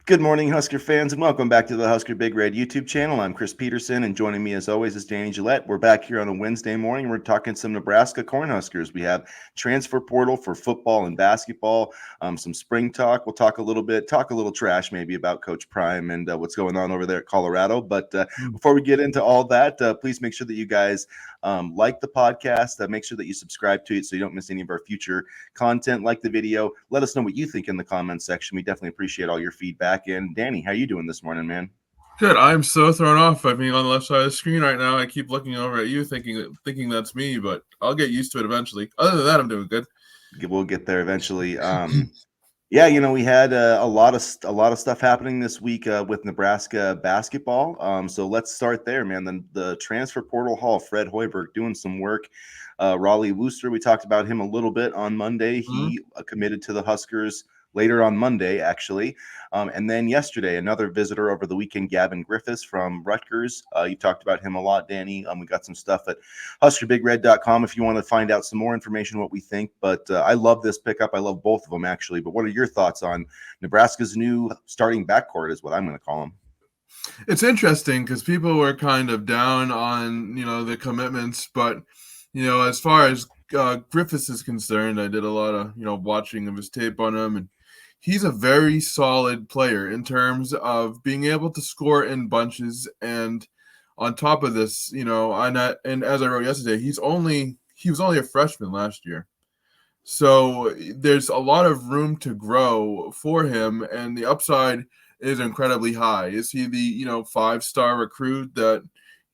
Good morning, Husker fans, and welcome back to the Husker Big Red YouTube channel. I'm Chris Peterson, and joining me as always is Danny Gillette. We're back here on a Wednesday morning. We're talking some Nebraska Cornhuskers. We have transfer portal for football and basketball, some spring talk. We'll talk a little trash maybe about Coach Prime and what's going on over there at Colorado. But before we get into all that, please make sure that you guys like the podcast. Make sure that you subscribe to it so you don't miss any of our future content. Like the video. Let us know what you think in the comments section. We definitely appreciate all your feedback. And Danny, how you doing this morning, man? Good. I'm so thrown off by being on the left side of the screen right now. I keep looking over at you, thinking that's me, but I'll get used to it eventually. Other than that, I'm doing good. We'll get there eventually. Yeah, we had a lot of stuff happening this week with Nebraska basketball. So let's start there, man. The transfer portal hall, Fred Hoiberg doing some work. Raleigh Wooster, we talked about him a little bit on Monday. He committed to the Huskers later on Monday, actually. And then yesterday, another visitor over the weekend, Gavin Griffith from Rutgers. You talked about him a lot, Danny. We got some stuff at HuskerBigRed.com if you want to find out some more information, what we think. But I love this pickup. I love both of them, actually. But what are your thoughts on Nebraska's new starting backcourt is what I'm going to call them? It's interesting because people were kind of down on, the commitments. But, as far as Griffiths is concerned, I did a lot of, watching of his tape on him. And he's a very solid player in terms of being able to score in bunches. And on top of this, and as I wrote yesterday, he was only a freshman last year. So there's a lot of room to grow for him, and the upside is incredibly high. Is he the, 5-star recruit that,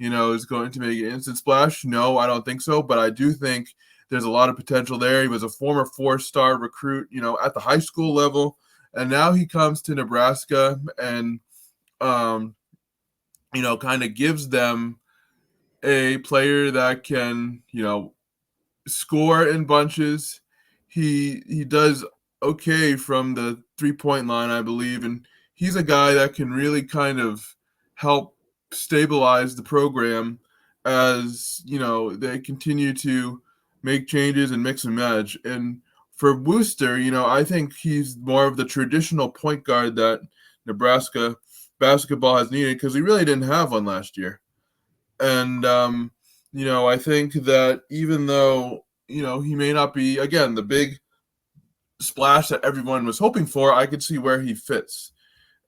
is going to make an instant splash? No, I don't think so. But I do think there's a lot of potential there. He was a former 4-star recruit, at the high school level. And now he comes to Nebraska and, kind of gives them a player that can, score in bunches. He does okay from the 3-point line, I believe. And he's a guy that can really kind of help stabilize the program as, they continue to make changes and mix and match. And for Wooster, I think he's more of the traditional point guard that Nebraska basketball has needed because we really didn't have one last year. And, I think that even though, he may not be, again, the big splash that everyone was hoping for, I could see where he fits.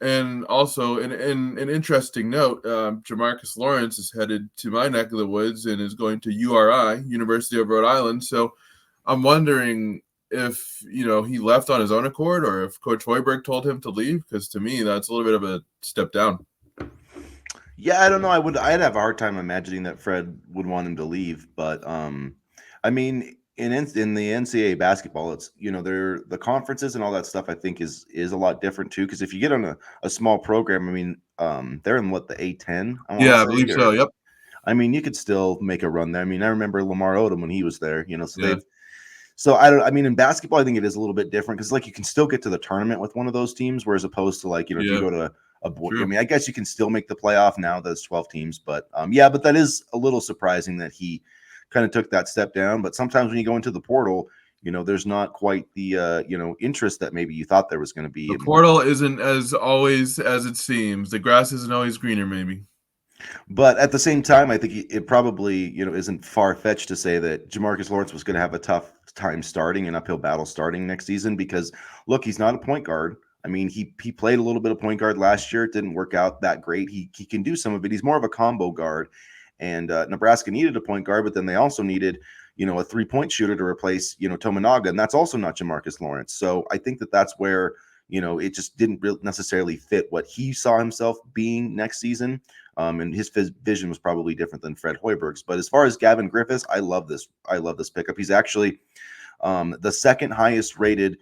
And also, in an interesting note, Jamarcus Lawrence is headed to my neck of the woods and is going to URI, University of Rhode Island. So I'm wondering if, he left on his own accord or if Coach Hoiberg told him to leave, because to me, that's a little bit of a step down. Yeah, I don't know. I'd have a hard time imagining that Fred would want him to leave, but I mean, in the NCAA basketball, it's the conferences and all that stuff. I think is a lot different too. Because if you get on a small program, I mean, they're in what, the A10? I believe so. Yep. I mean, you could still make a run there. I mean, I remember Lamar Odom when he was there. So Yeah. I mean, in basketball, I think it is a little bit different because you can still get to the tournament with one of those teams, whereas opposed to if you go to a board, True. I mean, I guess you can still make the playoff now. There's 12 teams, but but that is a little surprising that he kind of took that step down. But sometimes when you go into the portal, there's not quite the interest that maybe you thought there was going to be. The portal isn't as always as it seems. The grass isn't always greener, maybe. But at the same time, I think it probably isn't far-fetched to say that Jamarcus Lawrence was going to have a tough time starting, an uphill battle starting next season because, look, he's not a point guard. I mean, he played a little bit of point guard last year. It didn't work out that great. He can do some of it. He's more of a combo guard. And Nebraska needed a point guard, but then they also needed, a 3-point shooter to replace, Tominaga, and that's also not Jamarcus Lawrence. So I think that's where, it just didn't really necessarily fit what he saw himself being next season. And his vision was probably different than Fred Hoiberg's. But as far as Gavin Griffiths, I love this pickup. He's actually the second highest rated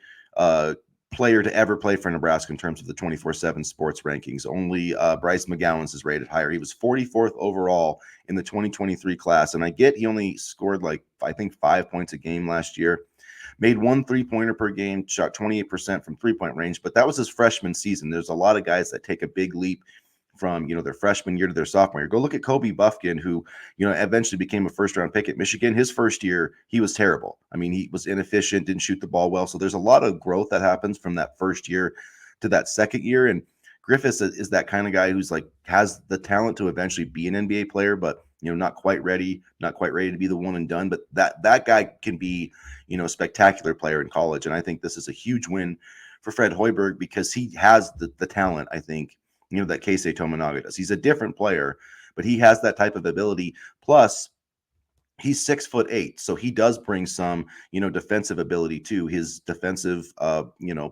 player to ever play for Nebraska in terms of the 24/7 sports rankings. Only Bryce McGowan's is rated higher. He was 44th overall in the 2023 class. And I get he only scored I think 5 points a game last year. Made 1 3-pointer per game, shot 28% from 3-point range, but that was his freshman season. There's a lot of guys that take a big leap from their freshman year to their sophomore year. Go look at Kobe Buffkin, who eventually became a first-round pick at Michigan. His first year, he was terrible. I mean, he was inefficient, didn't shoot the ball well. So there's a lot of growth that happens from that first year to that second year. And Griffiths is that kind of guy who's like has the talent to eventually be an NBA player, but not quite ready, to be the one and done. But that guy can be, a spectacular player in college. And I think this is a huge win for Fred Hoiberg because he has the talent, I think, that Keisei Tominaga does. He's a different player, but he has that type of ability. Plus, he's 6'8", so he does bring some, defensive ability too. His defensive,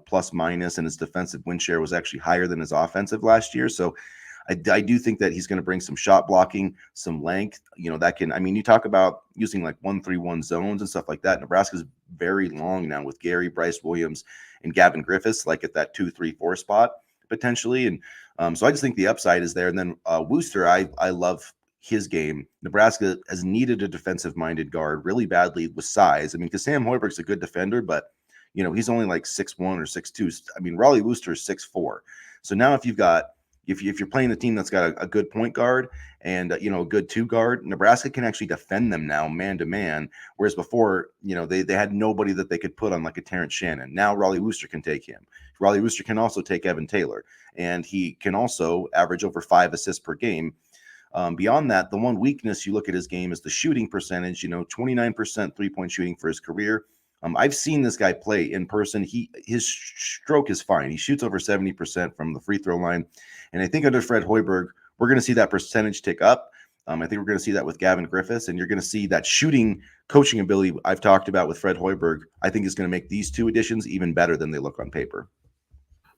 plus minus and his defensive win share was actually higher than his offensive last year. So I do think that he's going to bring some shot blocking, some length, that can, you talk about using like 1-3-1 zones and stuff like that. Nebraska's very long now with Gary, Bryce Williams, and Gavin Griffiths, like at that 2-3-4 spot potentially. And so I just think the upside is there. And then Wooster, I love his game. Nebraska has needed a defensive-minded guard really badly with size. Because Sam Hoiberg's a good defender, but he's only like 6'1" or 6'2". Raleigh Wooster is 6'4". So now if you're playing a team that's got a good point guard and a good two guard, Nebraska can actually defend them now man to man. Whereas before, they had nobody that they could put on like a Terrence Shannon. Now Raleigh Wooster can take him. Raleigh Wooster can also take Evan Taylor, and he can also average over 5 assists per game. Beyond that, the one weakness you look at his game is the shooting percentage. 29% 3-point shooting for his career. I've seen this guy play in person. His stroke is fine. He shoots over 70% from the free throw line. And I think under Fred Hoiberg, we're going to see that percentage tick up. I think we're going to see that with Gavin Griffiths, and you're going to see that shooting coaching ability I've talked about with Fred Hoiberg, I think is going to make these two additions even better than they look on paper.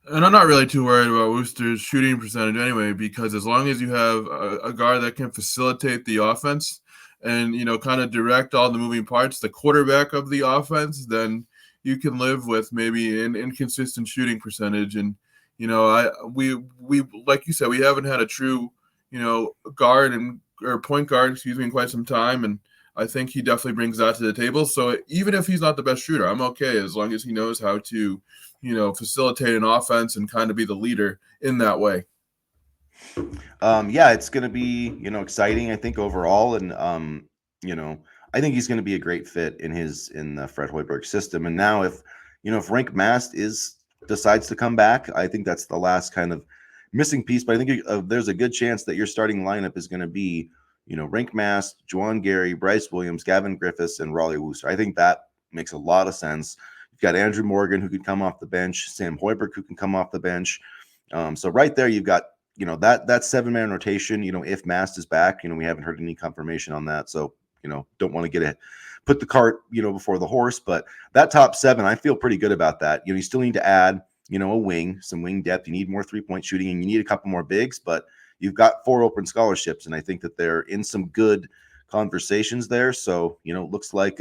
And I'm not really too worried about Wooster's shooting percentage anyway, because as long as you have a guard that can facilitate the offense and, kind of direct all the moving parts, the quarterback of the offense, then you can live with maybe an inconsistent shooting percentage. And, we like you said, we haven't had a true, guard or point guard, in quite some time. And I think he definitely brings that to the table. So even if he's not the best shooter, I'm okay as long as he knows how to, facilitate an offense and kind of be the leader in that way. Yeah, it's going to be, exciting, I think, overall. And, I think he's going to be a great fit in the Fred Hoiberg system. And now if Rank Mast decides to come back, I think that's the last kind of missing piece. But I think there's a good chance that your starting lineup is going to be, Rank Mast, Juwan Gary, Bryce Williams, Gavin Griffiths, and Raleigh Wooster. I think that makes a lot of sense. You've got Andrew Morgan, who could come off the bench, Sam Hoiberg, who can come off the bench. So right there, you've got, that 7-man rotation, if Mast is back, we haven't heard any confirmation on that. So, don't want to put the cart, before the horse, but that top 7, I feel pretty good about that. You still need to add, some wing depth. You need more 3-point shooting, and you need a couple more bigs, but you've got 4 open scholarships, and I think that they're in some good conversations there. So, looks like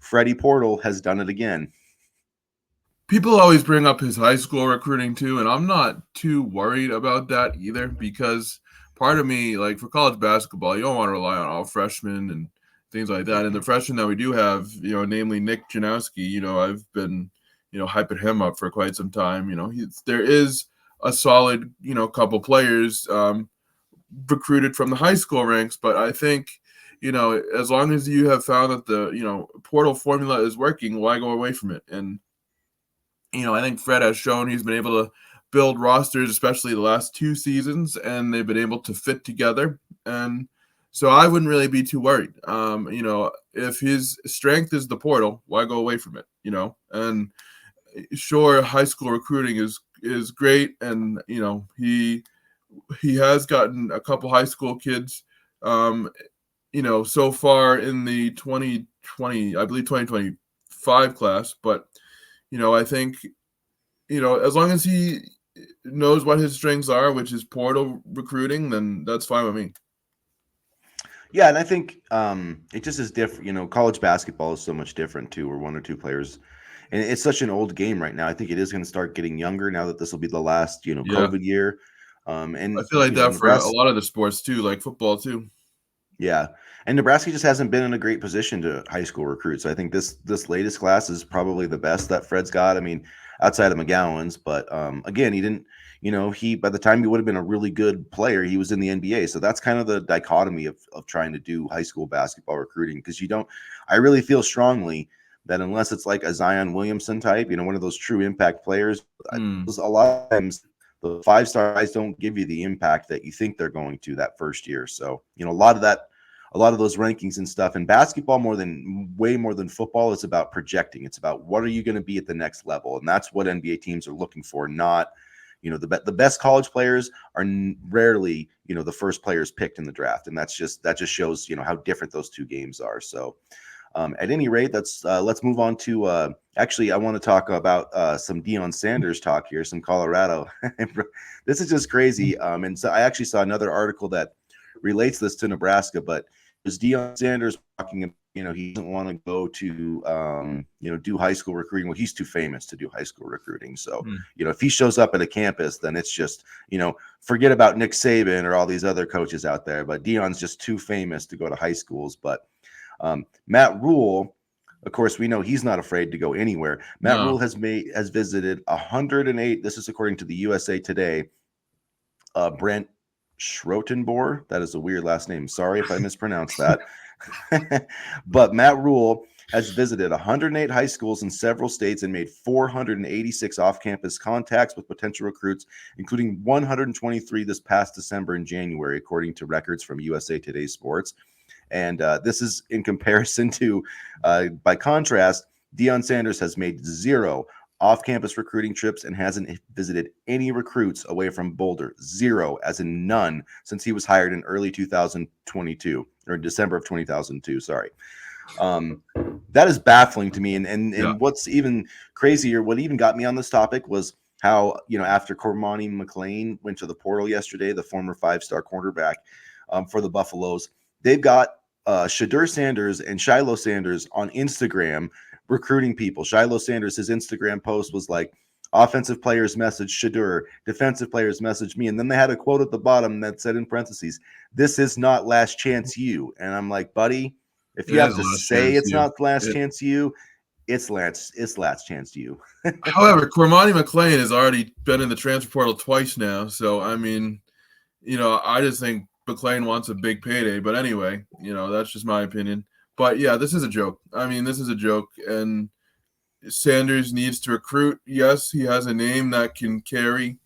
Freddie Portal has done it again. People always bring up his high school recruiting too, and I'm not too worried about that either, because part of me, like for college basketball, you don't want to rely on all freshmen and things like that. And the freshmen that we do have, namely Nick Janowski, I've been, hyping him up for quite some time. There is a solid, couple players recruited from the high school ranks, but I think, as long as you have found that the, portal formula is working, why go away from it? And I think Fred has shown he's been able to build rosters, especially the last 2 seasons, and they've been able to fit together. And so I wouldn't really be too worried. If his strength is the portal, why go away from it? And sure, high school recruiting is great, and he has gotten a couple high school kids, so far in the 2020, I believe 2025 class, but. I think, as long as he knows what his strengths are, which is portal recruiting, then that's fine with me. Yeah, and I think it just is different. College basketball is so much different too, where 1 or 2 players, and it's such an old game right now. I think it is going to start getting younger now that this will be the last, COVID year. And I feel like that Nebraska, for a lot of the sports too, like football too. Yeah, and Nebraska just hasn't been in a great position to high school recruits. So I think this latest class is probably the best that Fred's got. Outside of McGowan's, but again, he didn't. He by the time he would have been a really good player, he was in the NBA. So that's kind of the dichotomy of trying to do high school basketball recruiting, because you don't. I really feel strongly that unless it's like a Zion Williamson type, one of those true impact players, a lot of times the 5-star guys don't give you the impact that you think they're going to that first year. So, you know, a lot of those rankings and stuff in basketball, way more than football, is about projecting. It's about what are you going to be at the next level, and that's what NBA teams are looking for. Not, you know, the best college players are rarely, you know, the first players picked in the draft, and that just shows, you know, how different those two games are. So, at any rate, let's move on to actually, I want to talk about some Deion Sanders talk here, some Colorado. This is just crazy. And so I actually saw another article that relates this to Nebraska, but it was Deion Sanders talking about, you know, he doesn't want to go to, you know, do high school recruiting. Well, he's too famous to do high school recruiting. So, you know, if he shows up at a campus, then it's just, you know, forget about Nick Saban or all these other coaches out there. But Deion's just too famous to go to high schools. But Matt Rule, of course, we know he's not afraid to go anywhere. Matt Rule has visited 108. This is according to the USA Today. Brent Schrotenboer. That is a weird last name. Sorry if I mispronounced that. But Matt Rule has visited 108 high schools in several states and made 486 off-campus contacts with potential recruits, including 123 this past December and January, according to records from USA Today Sports. And this is in comparison to, by contrast, Deion Sanders has made 0 off-campus recruiting trips and hasn't visited any recruits away from Boulder. 0, as in none, since he was hired in early 2022, or December of 2002, sorry. That is baffling to me. And what's even crazier, what even got me on this topic was how, you know, after Cormani McLean went to the portal yesterday, the former 5-star quarterback for the Buffaloes, they've got Shedeur Sanders and Shiloh Sanders on Instagram recruiting people. Shiloh Sanders, his Instagram post was like, offensive players message Shedeur, defensive players message me. And then they had a quote at the bottom that said in parentheses, "This is not last chance you." And I'm like, buddy, if you have to say it's not last chance you, it's last chance you. However, Cormani McLean has already been in the transfer portal twice now. So, I mean, you know, I just think McLean wants a big payday. But anyway, you know, that's just my opinion. But yeah, this is a joke. I mean, this is a joke. And Sanders needs to recruit. Yes, he has a name that can carry,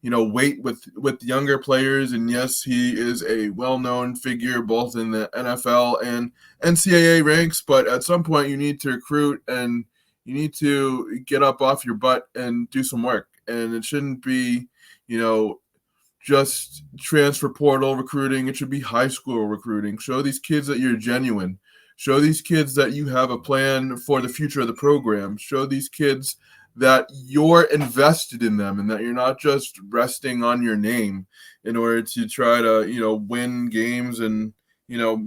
you know, weight with younger players. And yes, he is a well-known figure both in the NFL and NCAA ranks. But at some point, you need to recruit and you need to get up off your butt and do some work. And it shouldn't be, you know, just transfer portal recruiting. It should be high school recruiting. Show these kids that you're genuine. Show these kids that you have a plan for the future of the program. Show these kids that you're invested in them and that you're not just resting on your name in order to try to, you know, win games and, you know,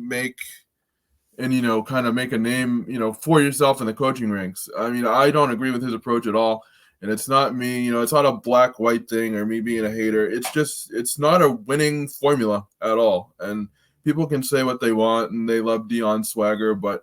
kind of make a name, you know, for yourself in the coaching ranks. I mean, I don't agree with his approach at all. And it's not me, you know, it's not a black-white thing or me being a hater. It's just, it's not a winning formula at all. And people can say what they want and they love Deion swagger, but,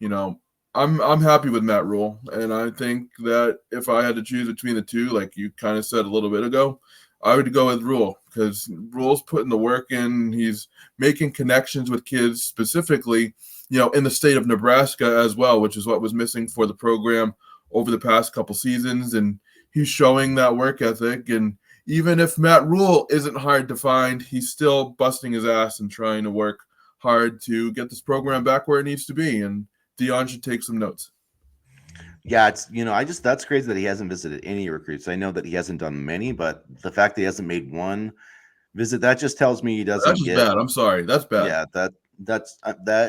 you know, I'm happy with Matt Rule. And I think that if I had to choose between the two, like you kind of said a little bit ago, I would go with Rule because Rule's putting the work in. He's making connections with kids specifically, you know, in the state of Nebraska as well, which is what was missing for the program over the past couple seasons. And he's showing that work ethic. And even if Matt Rule isn't hard to find, he's still busting his ass and trying to work hard to get this program back where it needs to be. And Deion should take some notes. Yeah, it's, you know, that's crazy that he hasn't visited any recruits. I know that he hasn't done many, but the fact that he hasn't made one visit, that just tells me he doesn't That's just bad. I'm sorry. That's bad. Yeah, that's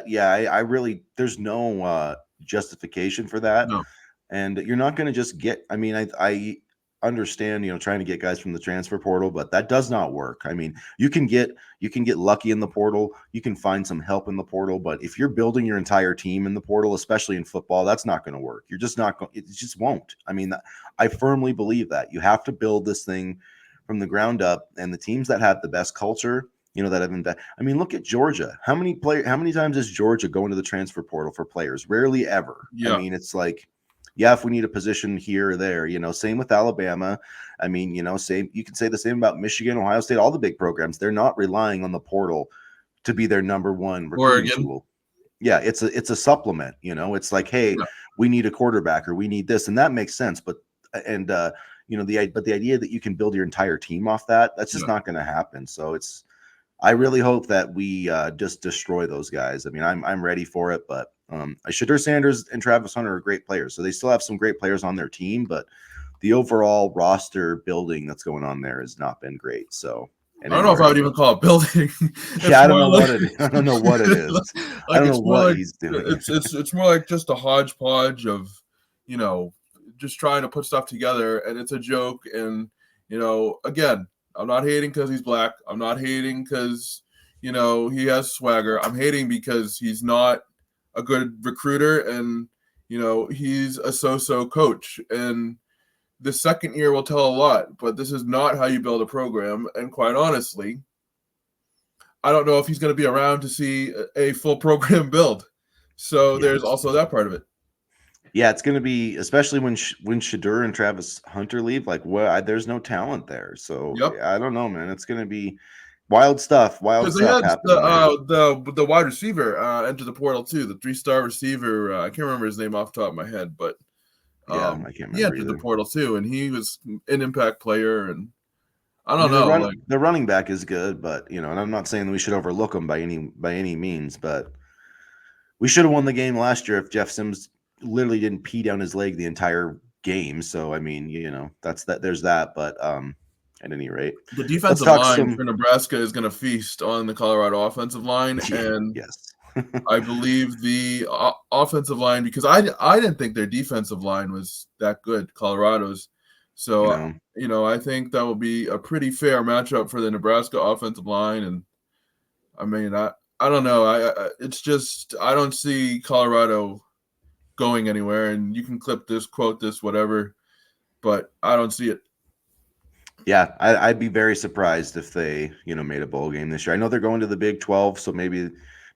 yeah, I really, there's no justification for that. No. And you're not going to just get, I mean, I understand, you know, trying to get guys from the transfer portal, but that does not work. I mean, you can get lucky in the portal, you can find some help in the portal, but if you're building your entire team in the portal, especially in football, that's not going to work. You're just not going, it just won't. I mean, I firmly believe that you have to build this thing from the ground up, and the teams that have the best culture, you know, that have invested. I mean, look at Georgia. How many times does Georgia go into the transfer portal for players? Rarely ever. Yeah. I mean, it's like, yeah, if we need a position here or there, you know, same with Alabama. I mean, you know, you can say the same about Michigan, Ohio State, all the big programs. They're not relying on the portal to be their number one recruiting tool. Yeah, it's a supplement, you know. It's like, hey, we need a quarterback or we need this, and that makes sense. But but the idea that you can build your entire team off that's just Yeah. not going to happen. So I really hope that we just destroy those guys. I mean, I'm ready for it, but Shadur Sanders and Travis Hunter are great players, so they still have some great players on their team, but the overall roster building that's going on there has not been great. So at I don't any know if I would rate, even call it building. yeah, It's I don't more know like what it is. I don't know what it is. I like don't know it's more what like he's doing. it's more like just a hodgepodge of, you know, just trying to put stuff together, and it's a joke. And again, I'm not hating because he's black. I'm not hating because he has swagger. I'm hating because he's not a good recruiter, and he's a so-so coach. And the second year will tell a lot, but this is not how you build a program. And quite honestly, I don't know if he's going to be around to see a full program build. So Yeah. there's also that part of it. Yeah, it's going to be, especially when Shadur and Travis Hunter leave. Like, there's no talent there. So Yep. I don't know, man. It's going to be wild stuff. Wild Because they stuff had happening there. the wide receiver enter the portal too, the 3-star receiver. I can't remember his name off the top of my head, but Yeah, I can't he remember entered the either. portal too, and he was an impact player. And I I don't mean, know, the running back is good, but and I'm not saying that we should overlook him by any means, but we should have won the game last year if Jeff Sims literally didn't pee down his leg the entire game. So I mean, that's that. There's that. But at any rate, the let's defensive talk line some. for Nebraska is going to feast on the Colorado offensive line, Yeah, and yes. I believe the offensive line, because I didn't think their defensive line was that good, Colorado's. So, No. I think that will be a pretty fair matchup for the Nebraska offensive line. And I mean, I don't know. It's just I don't see Colorado going anywhere. And you can clip this, quote this, whatever, but I don't see it. Yeah, I'd be very surprised if they, made a bowl game this year. I know they're going to the Big 12, so maybe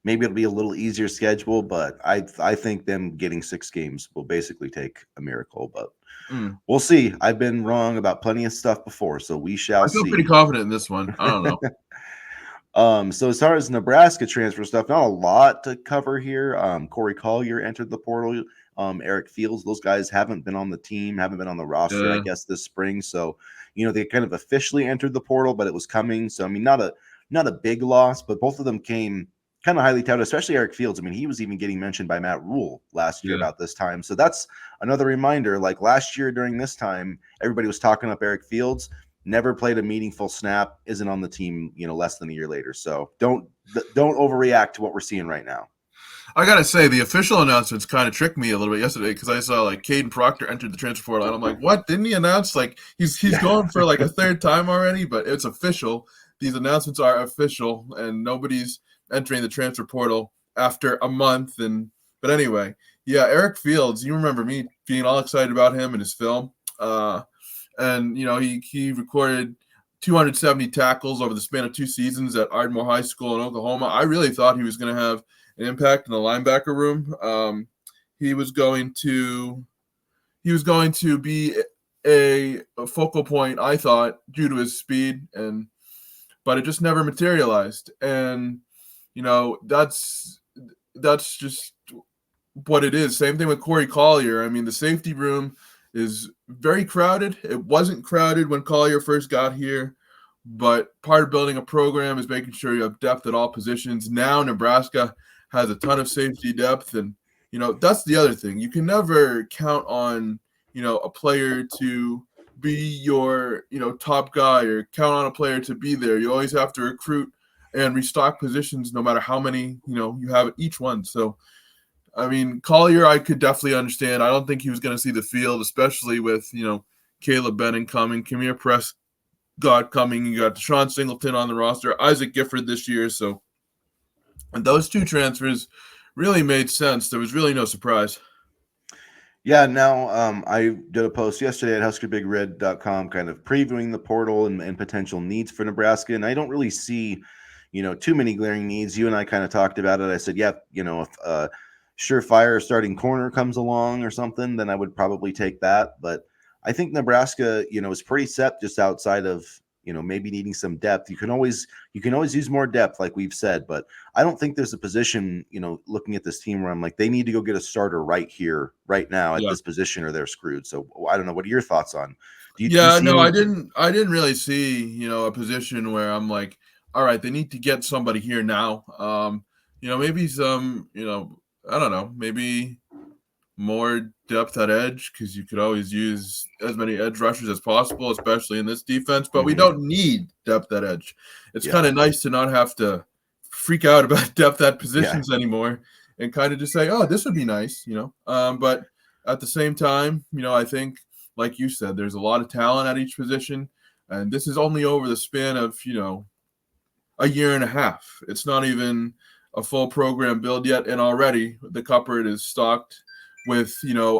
it'll be a little easier schedule, but I think them getting 6 games will basically take a miracle, but we'll see. I've been wrong about plenty of stuff before, so we shall I feel see. pretty confident in this one. I don't know. So as far as Nebraska transfer stuff, not a lot to cover here. Corey Collier entered the portal. Eric Fields, those guys haven't been on the team, haven't been on the roster, I guess, this spring. So, they kind of officially entered the portal, but it was coming. So, I mean, not a big loss, but both of them came kind of highly touted, especially Eric Fields. I mean, he was even getting mentioned by Matt Rule last year about this time. So that's another reminder. Like last year during this time, everybody was talking up Eric Fields. Never played a meaningful snap, isn't on the team, less than a year later. So don't overreact to what we're seeing right now. I gotta say, the official announcements kind of tricked me a little bit yesterday, because I saw like Caden Proctor entered the transfer portal, and I'm like, what? Didn't he announce like he's going for like a third time already? But it's official. These announcements are official, and nobody's entering the transfer portal after a month. But anyway, yeah, Eric Fields. You remember me being all excited about him and his film, and he recorded 270 tackles over the span of 2 seasons at Ardmore High School in Oklahoma. I really thought he was going to have an impact in the linebacker room. He was going to be a focal point, I thought, due to his speed, but it just never materialized. And that's just what it is. Same thing with Corey Collier. I mean, the safety room is very crowded. It wasn't crowded when Collier first got here, but part of building a program is making sure you have depth at all positions. Now Nebraska has a ton of safety depth, and that's the other thing. You can never count on a player to be your top guy, or count on a player to be there. You always have to recruit and restock positions, no matter how many you have at each one. So I mean, Collier, I could definitely understand. I don't think he was going to see the field, especially with Caleb Benning coming, Kamir Prescott coming. You got Deshaun Singleton on the roster, Isaac Gifford this year. So, and those 2 transfers really made sense. There was really no surprise. Yeah, now I did a post yesterday at HuskerBigRed.com kind of previewing the portal and potential needs for Nebraska, and I don't really see, too many glaring needs. You and I kind of talked about it. I said, yeah, if surefire starting corner comes along or something, then I would probably take that. But I think Nebraska, is pretty set just outside of, maybe needing some depth. You can always use more depth, like we've said, but I don't think there's a position, looking at this team where I'm like, they need to go get a starter right here, right now at this position, or they're screwed. So I don't know. What are your thoughts on Do you Yeah, see no, any? I didn't really see, a position where I'm like, all right, they need to get somebody here now. Maybe some, I don't know, maybe more depth at edge because you could always use as many edge rushers as possible, especially in this defense. But we Mhm. don't need depth at edge. It's Yeah, kind of nice to not have to freak out about depth at yeah, positions anymore and kind of just say, oh, this would be nice. But at the same time, I think, like you said, there's a lot of talent at each position. And this is only over the span of, a year and a half. It's not even a full program build yet, and already the cupboard is stocked with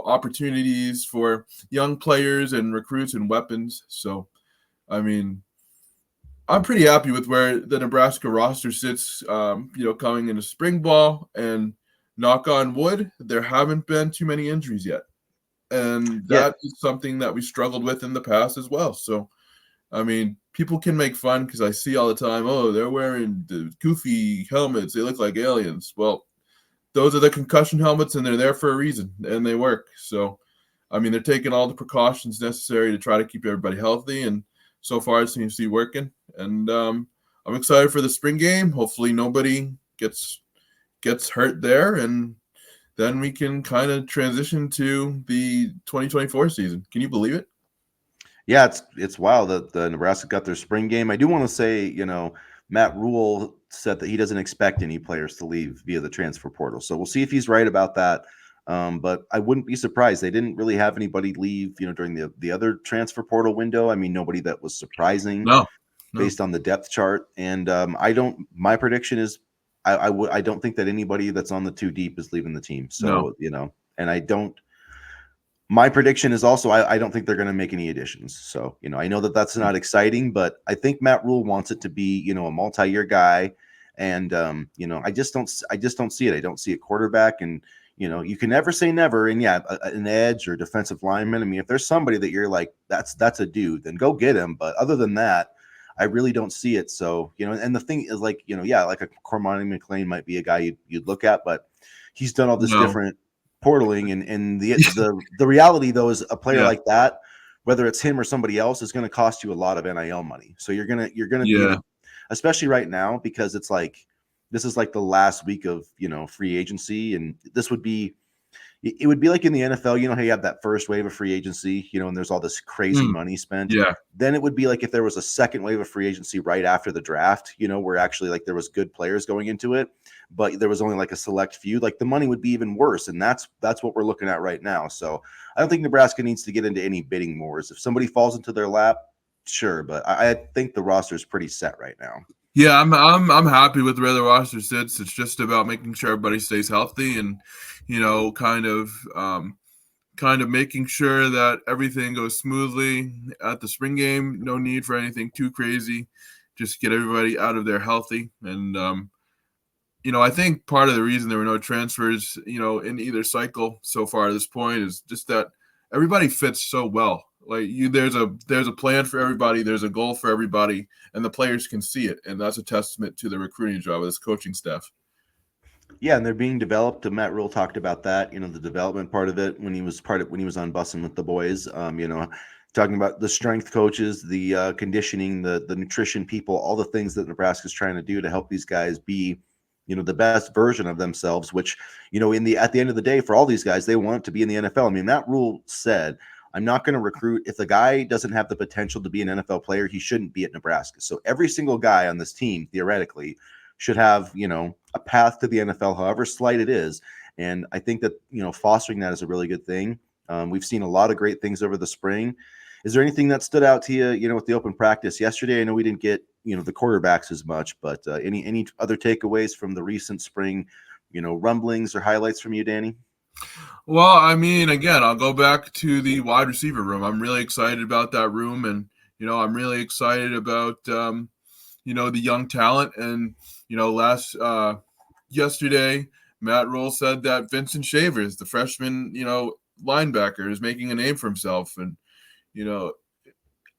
opportunities for young players and recruits and weapons. So, I mean, I'm pretty happy with where the Nebraska roster sits. Coming into spring ball, and knock on wood, there haven't been too many injuries yet, and yeah. that is something that we struggled with in the past as well. So I mean, people can make fun because I see all the time, oh, they're wearing the goofy helmets. They look like aliens. Well, those are the concussion helmets, and they're there for a reason, and they work. So, I mean, they're taking all the precautions necessary to try to keep everybody healthy, and so far it seems to be working. And I'm excited for the spring game. Hopefully, nobody gets hurt there, and then we can kind of transition to the 2024 season. Can you believe it? Yeah, it's wild that the Nebraska got their spring game. I do want to say, Matt Rule said that he doesn't expect any players to leave via the transfer portal. So we'll see if he's right about that. But I wouldn't be surprised. They didn't really have anybody leave, during the other transfer portal window. I mean, nobody that was surprising No, no, based on the depth chart. And I don't. My prediction is, I don't think that anybody that's on the two deep is leaving the team. no, So and I don't. My prediction is also I don't think they're going to make any additions. So, I know that that's not exciting, but I think Matt Rule wants it to be, a multi-year guy. And I just don't see it. I don't see a quarterback. And, you can never say never. And yeah, an edge or defensive lineman. I mean, if there's somebody that you're like, that's a dude, then go get him. But other than that, I really don't see it. So, and the thing is like, yeah, like a Cormani McLean might be a guy you'd look at, but he's done all this no. different portaling, and the reality though is a player Yeah, like that, whether it's him or somebody else, is going to cost you a lot of NIL money. So you're gonna be in yeah. a, especially right now, because it's like this is like the last week of free agency, and this would be it would be like in the NFL, how you have that first wave of free agency, and there's all this crazy Mm, money spent. yeah. Then it would be like if there was a second wave of free agency right after the draft, where actually like there was good players going into it, but there was only like a select few, like the money would be even worse. And that's what we're looking at right now. So I don't think Nebraska needs to get into any bidding wars. If somebody falls into their lap, sure, but I think the roster is pretty set right now. Yeah, I'm happy with where the roster sits. It's just about making sure everybody stays healthy and, kind of making sure that everything goes smoothly at the spring game. No need for anything too crazy. Just get everybody out of there healthy. And I think part of the reason there were no transfers, in either cycle so far at this point is just that everybody fits so well. Like there's a plan for everybody, there's a goal for everybody, and the players can see it, and that's a testament to the recruiting job of this coaching staff. Yeah, and they're being developed. Matt Rule talked about that, the development part of it when he was on Bussin' with the boys. Talking about the strength coaches, the conditioning, the nutrition people, all the things that Nebraska's trying to do to help these guys be, the best version of themselves. Which, at the end of the day, for all these guys, they want to be in the NFL. I mean, Matt Rule said, "I'm not going to recruit if the guy doesn't have the potential to be an NFL player. He shouldn't be at Nebraska." So every single guy on this team, theoretically, should have, a path to the NFL, however slight it is. And I think that, fostering that is a really good thing. We've seen a lot of great things over the spring. Is there anything that stood out to you, with the open practice yesterday? I know we didn't get, the quarterbacks as much, but any other takeaways from the recent spring, rumblings or highlights from you, Danny? Well, I mean, again, I'll go back to the wide receiver room. I'm really excited about that room, and I'm really excited about the young talent. And last yesterday, Matt Rule said that Vincent Shavers, the freshman, linebacker, is making a name for himself. And you know,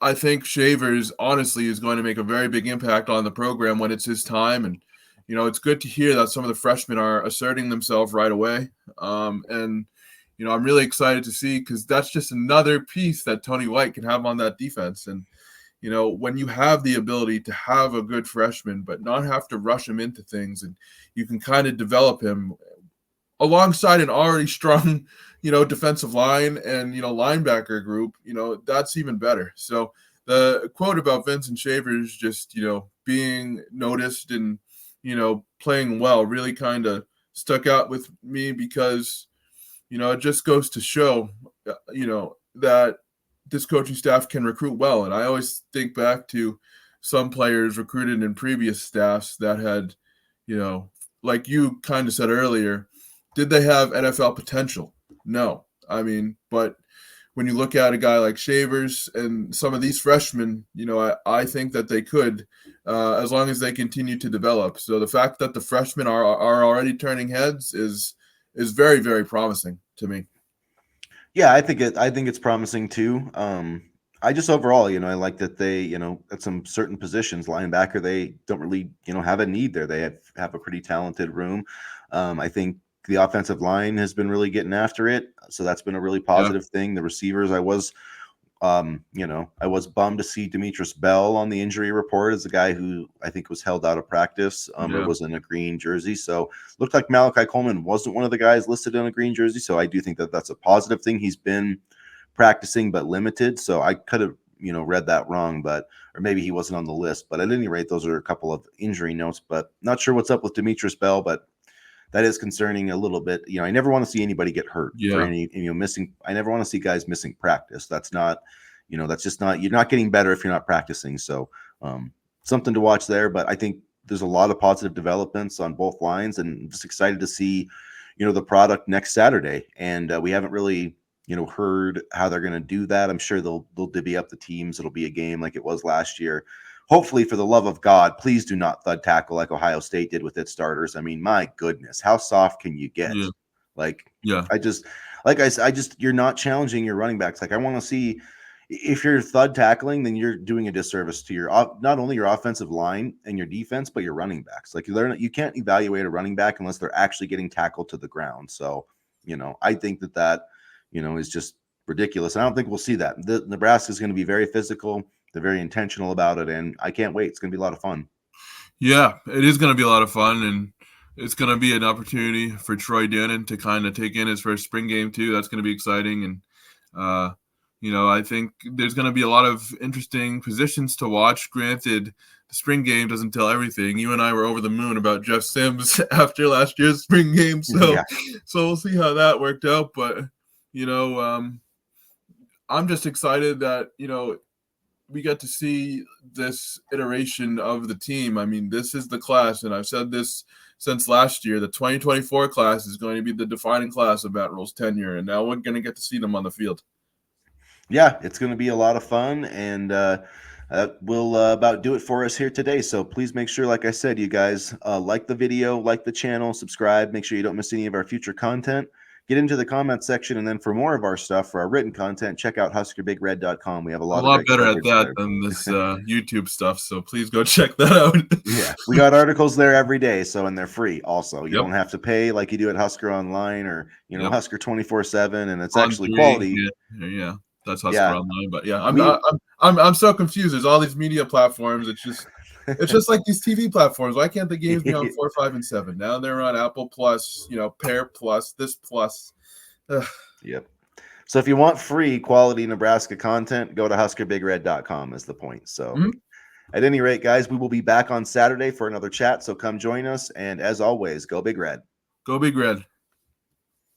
I think Shavers honestly is going to make a very big impact on the program when it's his time. And it's good to hear that some of the freshmen are asserting themselves right away. And I'm really excited to see, because that's just another piece that Tony White can have on that defense. And when you have the ability to have a good freshman, but not have to rush him into things, and you can kind of develop him alongside an already strong, defensive line and, linebacker group, that's even better. So the quote about Vincent Shavers just, being noticed and, playing well really kind of stuck out with me, because, it just goes to show, that this coaching staff can recruit well. And I always think back to some players recruited in previous staffs that had, like you kind of said earlier, did they have NFL potential? No. I mean, but when you look at a guy like Shavers and some of these freshmen, I think that they could, as long as they continue to develop. So the fact that the freshmen are already turning heads is very, very promising to me. Yeah, I think it's promising too. I just overall, I like that they, at some certain positions, linebacker, they don't really, have a need there. They have a pretty talented room. I think the offensive line has been really getting after it, so that's been a really positive thing. The receivers, I was bummed to see Demetrius Bell on the injury report as a guy who I think was held out of practice or was in a green jersey. So looked like Malachi Coleman wasn't one of the guys listed in a green jersey. So I do think that that's a positive thing. He's been practicing but limited. So I could have, read that wrong, or maybe he wasn't on the list. But at any rate, those are a couple of injury notes. But not sure what's up with Demetrius Bell, but that is concerning a little bit. I never want to see anybody get hurt for any, missing. I never want to see guys missing practice. That's not, that's just not, you're not getting better if you're not practicing. So something to watch there, but I think there's a lot of positive developments on both lines, and I'm just excited to see, the product next Saturday. And we haven't really, heard how they're going to do that. I'm sure they'll divvy up the teams. It'll be a game like it was last year. Hopefully, for the love of God, please do not thud tackle like Ohio State did with its starters. I mean, my goodness, how soft can you get? You're not challenging your running backs. Like, I want to see, if you're thud tackling, then you're doing a disservice to your not only your offensive line and your defense, but your running backs. Like, you can't evaluate a running back unless they're actually getting tackled to the ground. So, I think that is just ridiculous. I don't think we'll see that. Nebraska is going to be very physical. They're very intentional about it, and I can't wait. It's going to be a lot of fun. Yeah, it is going to be a lot of fun, and it's going to be an opportunity for Troy Dannon to kind of take in his first spring game too. That's going to be exciting, and I think there's going to be a lot of interesting positions to watch. Granted, the spring game doesn't tell everything. You and I were over the moon about Jeff Sims after last year's spring game, so we'll see how that worked out. But I'm just excited that we get to see this iteration of the team. I mean, this is the class, and I've said this since last year. The 2024 class is going to be the defining class of Matt Rule's tenure, and now we're going to get to see them on the field. Yeah, it's going to be a lot of fun, and that will about do it for us here today. So please make sure, like I said, you guys like the video, like the channel, subscribe, make sure you don't miss any of our future content. Get into the comment section, and then for more of our stuff, for our written content, check out HuskerBigRed.com. We have a lot better at that than this YouTube stuff, so please go check that out. Yeah, we got articles there every day, and they're free also. You don't have to pay like you do at Husker Online or, Husker 24/7, and it's actually quality. Yeah. That's Husker Online, but I'm so confused. There's all these media platforms. It's just like these TV platforms. Why can't the games be on 4, 5, and 7? Now they're on Apple Plus, Pair Plus, this Plus. Yep. So if you want free quality Nebraska content, go to HuskerBigRed.com is the point. So at any rate, guys, we will be back on Saturday for another chat. So come join us. And as always, go Big Red. Go Big Red.